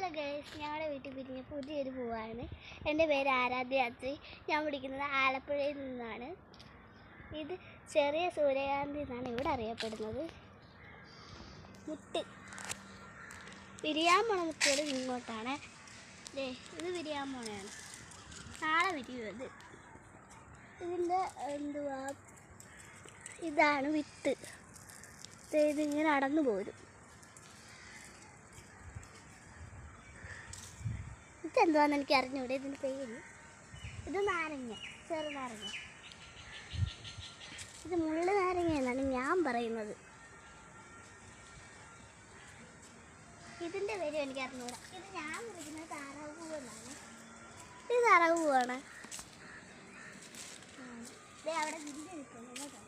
Hello guys, ഞങ്ങളുടെ വീട്ടിൽ പിരിഞ്ഞ പുതിയൊരു പൂവാണ്. എൻ്റെ പേര് ആരാധ്യ അച്ഛി. ഞാൻ പഠിക്കുന്നത് ആലപ്പുഴയിൽ നിന്നാണ്. ഇത് ചെറിയ സൂര്യകാന്തി എന്നാണ് ഇവിടെ അറിയപ്പെടുന്നത്. മുട്ട് വിരിയാൻ പോണ മുട്ടുകൾ ഇങ്ങോട്ടാണ്. ഇത് വിരിയാൻ പോണയാണ്. നാളെ വിരിയും. ഇതിൻ്റെ ഇതാണ് വിത്ത്. ഇതിങ്ങനെ അടന്നു പോരും. ഇതെന്താണെന്ന് എനിക്ക് അറിഞ്ഞൂടെ. ഇതിൻ്റെ പേര് ഇത് നാരങ്ങ, ചെറുനാരങ്ങ. ഇത് മുള്ളു നാരങ്ങ എന്നാണ് ഞാൻ പറയുന്നത്. ഇതിൻ്റെ പേര് എനിക്ക് അറിഞ്ഞൂടാ. ഇത് ഞാൻ വിളിക്കുന്നത് താറാവ് പൂവ് എന്നാണ്. ഇത് താറാവ് പൂവാണ്. അവിടെ വിരിഞ്ഞ് നിൽക്കുന്നത്.